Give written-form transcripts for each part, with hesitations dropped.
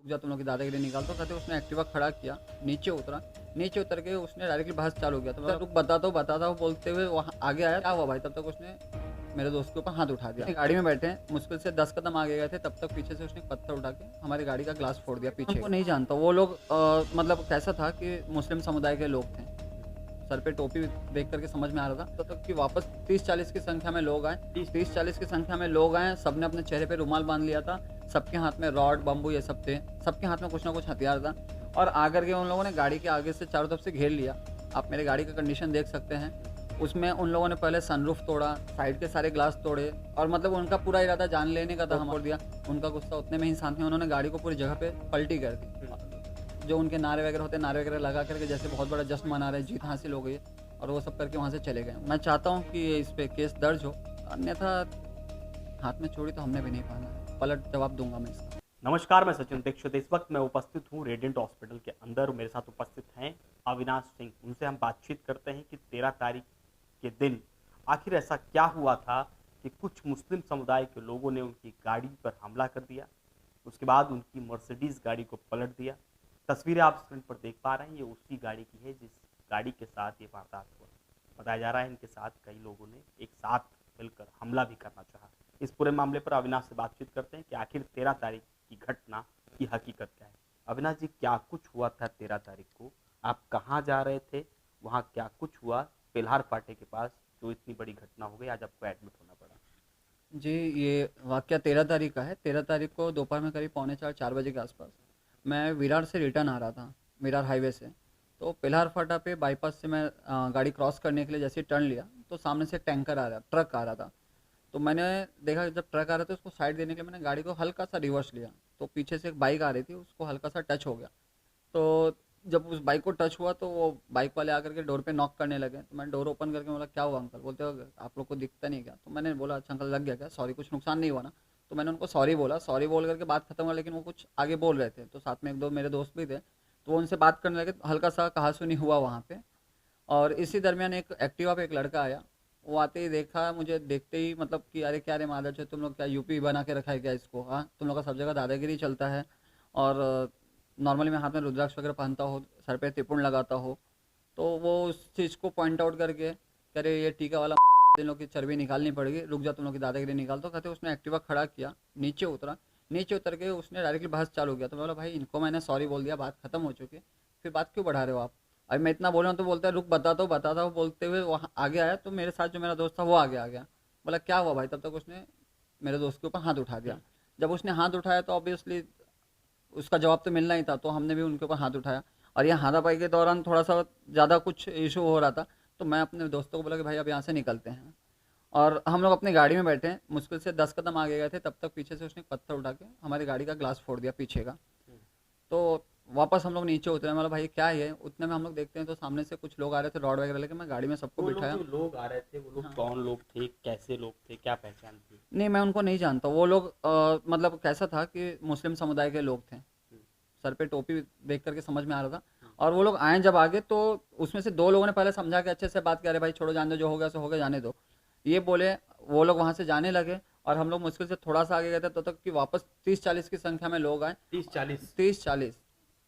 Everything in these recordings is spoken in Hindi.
जा तुम लोग की दादागिरी निकाल। तो कहते उसने एक्टिवा खड़ा किया, नीचे उतरा, नीचे उतर के उसने डायरेक्टली बहस चालू किया। तो मैं रुक बताता हूँ बोलते हुए वहाँ आगे आया। क्या हुआ भाई? तब तक उसने मेरे दोस्त के ऊपर हाथ उठा दिया। गाड़ी में बैठे हैं, मुश्किल से 10 कदम आगे गए थे, तब तक पीछे से उसने एक पत्थर उठा के हमारी गाड़ी का ग्लास फोड़ दिया पीछे। उनको नहीं जानता वो लोग, मतलब कैसा था कि मुस्लिम समुदाय के लोग थे। सर पे टोपी देख करके समझ में आ रहा था। तो तक कि वापस 30-40 की संख्या में लोग आए। 30-40 की संख्या में लोग आए, सबने अपने चेहरे पे रुमाल बांध लिया था। सबके हाथ में रॉड, बम्बू ये सब थे। सबके हाथ में कुछ ना कुछ हथियार था। और आकर के उन लोगों ने गाड़ी के आगे से चारों तरफ से घेर लिया। आप मेरे गाड़ी का कंडीशन देख सकते हैं। उसमें उन लोगों ने पहले सनरूफ तोड़ा, साइड के सारे ग्लास तोड़े, और मतलब उनका पूरा इरादा जान लेने का था। हम दिया उनका गुस्सा उतने में ही साथ में उन्होंने गाड़ी को पूरी जगह पे पलटी कर दी। जो उनके नारे वगैरह होते हैं, नारे वगैरह लगा करके जैसे बहुत बड़ा जश्न मना रहे, जीत हासिल हो गई, और वो सब करके वहाँ से चले गए। मैं चाहता हूँ कि इस पे केस दर्ज हो, अन्यथा हाथ में चूड़ी तो हमने भी नहीं पहना। पलट जवाब दूंगा मैं इसका। नमस्कार, मैं सचिन दीक्षित। इस वक्त मैं उपस्थित हूँ रेडिएंट हॉस्पिटल के अंदर। मेरे साथ उपस्थित हैं अविनाश सिंह। उनसे हम बातचीत करते हैं कि 13 तारीख के दिन आखिर ऐसा क्या हुआ था कि कुछ मुस्लिम समुदाय के लोगों ने उनकी गाड़ी पर हमला कर दिया। उसके बाद उनकी मर्सिडीज गाड़ी को पलट दिया। तस्वीरें आप स्क्रीन पर देख पा रहे हैं, ये उसी गाड़ी की है जिस गाड़ी के साथ ये वारदात हुआ। बताया जा रहा है इनके साथ कई लोगों ने एक साथ मिलकर हमला भी करना चाहा। इस पूरे मामले पर अविनाश से बातचीत करते हैं कि आखिर 13 तारीख की घटना की हकीकत क्या है। अविनाश जी, क्या कुछ हुआ था 13 तारीख को? आप कहाँ जा रहे थे? वहाँ क्या कुछ हुआ पेल्हार फाटे के पास जो इतनी बड़ी घटना हो गई, आज आपको एडमिट होना पड़ा? जी, ये वाकया 13 तारीख का है। 13 तारीख को दोपहर में करीब 3:45-4 बजे के आसपास मैं विरार से रिटर्न आ रहा था, विरार हाईवे से। तो पेल्हार फाटा पे बाईपास से मैं गाड़ी क्रॉस करने के लिए जैसे टर्न लिया, तो सामने से टैंकर आ रहा, ट्रक आ रहा था। तो मैंने देखा जब ट्रक आ रहा था उसको साइड देने के लिए मैंने गाड़ी को हल्का सा रिवर्स लिया। तो पीछे से एक बाइक आ रही थी, उसको हल्का सा टच हो गया। तो जब उस बाइक को टच हुआ तो वो बाइक वाले आकर के डोर पे नॉक करने लगे। तो मैंने डोर ओपन करके बोला क्या हुआ अंकल? बोलते हो आप लोग को दिखता नहीं क्या? तो मैंने बोला अच्छा अंकल, लग गया क्या? सॉरी, कुछ नुकसान नहीं हुआ ना? तो मैंने उनको सॉरी बोला। सॉरी बोल करके बात खत्म हुआ, लेकिन वो कुछ आगे बोल रहे थे। तो साथ में एक दो मेरे दोस्त भी थे, तो वो उनसे बात करने लगे। हल्का सा कहासुनी हुआ वहाँ पे। और इसी दरमियान एक एक्टिवा पे एक लड़का आया। वो आते ही देखा मुझे, देखते ही मतलब कि अरे क्या रे मादर चोद, तुम लोग क्या यूपी बना के रखा है क्या इसको? हाँ, तुम लोग का सब जगह दादागिरी चलता है। और नॉर्मली मैं हाथ में रुद्राक्ष वगैरह पहनता हो, सर पे त्रिपुंड लगाता हो। तो वो उस चीज़ को पॉइंट आउट करके कह रहे ये टीका वाला इन लोग की चर्बी निकालनी पड़ेगी, रुक जा तुम लोग की दादागिरी निकाल। तो कहते उसने एक्टिवा खड़ा किया, नीचे उतरा, नीचे उतर के उसने डायरेक्टली बहस चालू किया। तो मैं बोला भाई इनको मैंने सॉरी बोल दिया, बात खत्म हो चुकी है, फिर बात क्यों बढ़ा रहे हो आप? अभी मैं इतना बोल रहा हूँ तो बोलता है रुक बताता हूँ बोलते हुए वहाँ आगे आया। तो मेरे साथ जो मेरा दोस्त था वो आगे आ गया। बोला क्या हुआ भाई? तब तक उसने मेरे दोस्त के ऊपर हाथ उठा दिया। जब उसने हाथ उठाया तो ऑब्वियसली उसका जवाब तो मिलना ही था, तो हमने भी उनके ऊपर हाथ उठाया। और ये हाथापाई के दौरान थोड़ा सा ज़्यादा कुछ इशू हो रहा था। तो मैं अपने दोस्तों को बोला कि भाई अब यहाँ से निकलते हैं। और हम लोग अपनी गाड़ी में बैठे हैं, मुश्किल से 10 कदम आगे गए थे, तब तक पीछे से उसने एक पत्थर उठा के हमारी गाड़ी का ग्लास फोड़ दिया पीछे का। तो वापस हम लोग नीचे उतरे। मतलब भाई क्या है? उतने में हम लोग देखते हैं तो सामने से कुछ लोग आ रहे थे रॉड वगैरह लेके। मैं गाड़ी में सबको वो लोग बिठाया। जो लोग आ रहे थे वो लोग हाँ, कौन लोग थे, कैसे लोग थे, क्या पहचान थी? नहीं मैं उनको नहीं जानता। वो लोग मतलब कैसा था कि मुस्लिम समुदाय के लोग थे। सर पे टोपी देख करके समझ में आ रहा था। और वो लोग आए जब आगे, तो उसमें से दो लोगों ने पहले समझा के अच्छे से बात किया, अरे भाई छोड़ो जाने दो, जो हो गया सो हो गया, जाने दो, ये बोले। वो लोग वहां से जाने लगे और हम लोग मुश्किल से थोड़ा सा आगे गए थे तो तक कि वापस 30-40 की संख्या में लोग आए। 30-40?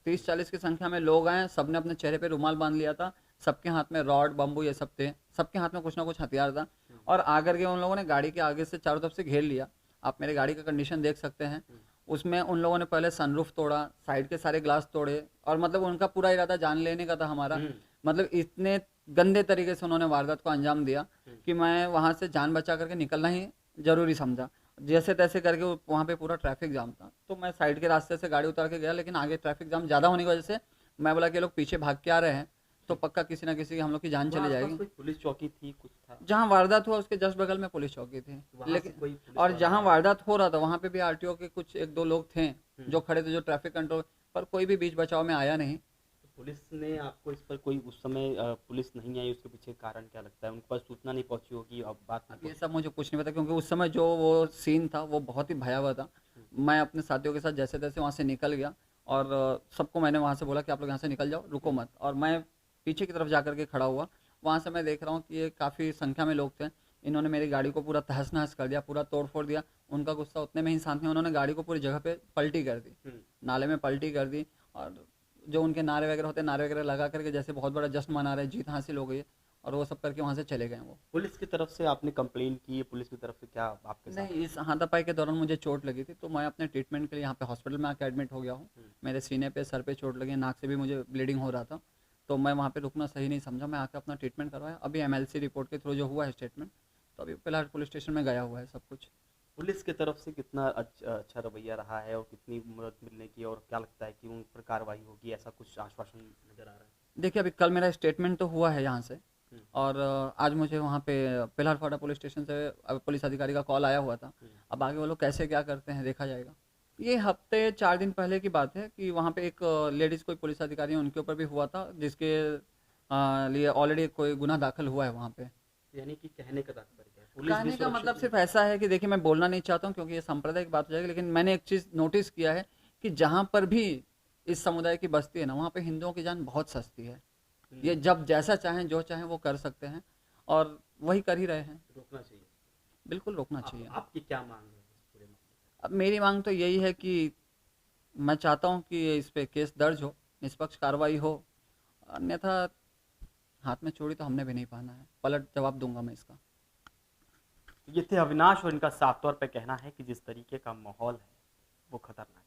30-40 की संख्या में लोग आए, सबने अपने चेहरे पे रुमाल बांध लिया था। सबके हाथ में रॉड, बम्बू ये सब थे। सबके हाथ में कुछ ना कुछ हथियार था। और आकर के उन लोगों ने गाड़ी के आगे से चारों तरफ से घेर लिया। आप मेरे गाड़ी का कंडीशन देख सकते हैं। उसमें उन लोगों ने पहले सनरूफ तोड़ा, साइड के सारे ग्लास तोड़े, और मतलब उनका पूरा इरादा जान लेने का था हमारा। मतलब इतने गंदे तरीके से उन्होंने वारदात को अंजाम दिया कि मैं वहां से जान बचा करके निकलना ही जरूरी समझा। जैसे तैसे करके वहाँ पे पूरा ट्रैफिक जाम था, तो मैं साइड के रास्ते से गाड़ी उतार के गया, लेकिन आगे ट्रैफिक जाम ज़्यादा होने की वजह से मैं बोला कि ये लोग पीछे भाग के आ रहे हैं, तो पक्का किसी ना किसी की हम लोग की जान वहाँ चली आसपास जाएगी। कोई पुलिस चौकी थी, कुछ था? जहाँ वारदात हुआ उसके जस्ट बगल में पुलिस चौकी थी, वहां से लेकिन कोई पुलिस और वाला जहाँ आया? वारदात हो रहा था वहाँ पे भी आरटीओ के कुछ एक दो लोग थे जो खड़े थे, जो ट्रैफिक कंट्रोल, पर कोई भी बीच बचाव में आया नहीं। तो पुलिस ने आपको इस पर कोई उस समय पुलिस नहीं आई, उसके पीछे कारण क्या लगता है? उनके पास सूचना नहीं पहुंची होगी, अब बात नहीं अब ये पहुंची? सब मुझे कुछ नहीं पता, क्योंकि उस समय जो वो सीन था वो बहुत ही भयावह था। मैं अपने साथियों के साथ जैसे तैसे वहाँ से निकल गया। और सबको मैंने वहाँ से बोला कि आप लोग यहाँ से निकल जाओ, रुको मत। और मैं पीछे की तरफ जा कर के खड़ा हुआ। वहाँ से मैं देख रहा हूँ कि ये काफ़ी संख्या में लोग थे। इन्होंने मेरी गाड़ी को पूरा तहस नहस कर दिया, पूरा तोड़ फोड़ दिया। उनका गुस्सा उतने में ही शांत में उन्होंने गाड़ी को पूरी जगह पे पलटी कर दी, हम्म, नाले में पलटी कर दी। और जो उनके नारे वगैरह होते हैं, नारे वगैरह लगा करके जैसे बहुत बड़ा जश्न मना रहे हैं, जीत हासिल हो गई है, और वो सब करके वहाँ से चले गए वो। पुलिस की तरफ से आपने कंप्लेन की, पुलिस की तरफ से क्या आपके साथ? नहीं, इस हाथापाई के दौरान मुझे चोट लगी थी, तो मैं अपने ट्रीटमेंट के लिए यहाँ पे हॉस्पिटल में आके एडमिट हो गया हूँ। हम्म, मेरे सीने पे, सर पे चोट लगी, नाक से भी मुझे ब्लीडिंग हो रहा था। तो मैं वहाँ पे रुकना सही नहीं समझा, मैं आके अपना ट्रीटमेंट करवाया। अभी एमएलसी रिपोर्ट के थ्रू जो हुआ है स्टेटमेंट, तो अभी फिलहाल पुलिस स्टेशन में गया हुआ है सब कुछ। पुलिस की तरफ से कितना अच्छा रवैया रहा है और कितनी मदद मिलने की, और क्या लगता है कि उन पर कार्रवाई होगी, ऐसा कुछ आश्वासन नजर आ रहा है? देखिए, अभी कल मेरा स्टेटमेंट तो हुआ है यहाँ से, हम्म, और आज मुझे वहाँ पे पिलहरफाटा पुलिस स्टेशन से पुलिस अधिकारी का कॉल आया हुआ था। हम्म, अब आगे वो लोग कैसे क्या करते हैं देखा जाएगा। ये हफ्ते 4 दिन पहले की बात है कि वहाँ पे एक लेडीज़ कोई पुलिस अधिकारी है, उनके ऊपर भी हुआ था, जिसके लिए ऑलरेडी कोई गुनाह दाखिल हुआ है वहाँ पे। यानी कि कहने का तात्पर्य क्या है, पुलिस भी कहने का सुरक्षित मतलब नहीं सिर्फ ऐसा है कि देखिए, मैं बोलना नहीं चाहता हूँ क्योंकि ये सांप्रदायिक बात हो जाएगी, लेकिन मैंने एक चीज़ नोटिस किया है कि जहाँ पर भी इस समुदाय की बस्ती है ना, वहाँ पे हिंदुओं की जान बहुत सस्ती है। है? ये जब जैसा चाहें, जो चाहें वो कर सकते हैं, और वही कर ही रहे हैं। रोकना चाहिए। बिल्कुल रोकना चाहिए। आपकी क्या मांग है इस पूरे मामले अब मेरी मांग तो यही है कि मैं चाहता हूँ कि इस पे केस दर्ज हो, निष्पक्ष कार्रवाई हो, अन्यथा हाथ में चूड़ी तो हमने भी नहीं पहना है, पलट जवाब दूंगा मैं इसका। में? ये थे अविनाश, और इनका साफ तौर पे कहना है कि जिस तरीके का माहौल है वो खतरनाक है।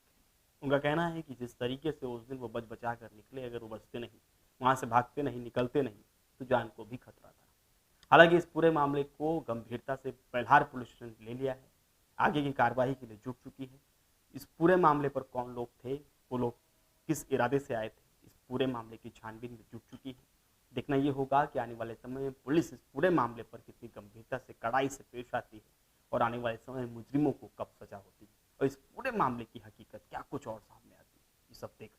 उनका कहना है कि जिस तरीके से उस दिन वो बच बचा कर निकले, अगर वो बचते नहीं, वहां से भागते नहीं, निकलते नहीं, तो जान को भी खतरा था। हालांकि इस पूरे मामले को गंभीरता से बेलहार पुलिस स्टेशन ले लिया है, आगे की कार्रवाई के लिए जुट चुकी है। इस पूरे मामले पर कौन लोग थे, वो लोग किस इरादे से आए थे, इस पूरे मामले की छानबीन में जुट चुकी है। देखना ये होगा कि आने वाले समय में पुलिस इस पूरे मामले पर कितनी गंभीरता से, कड़ाई से पेश आती है, और आने वाले समय में मुजरिमों को कब सजा होती है, और इस पूरे मामले की हकीकत क्या कुछ और सामने आती है, ये सब देख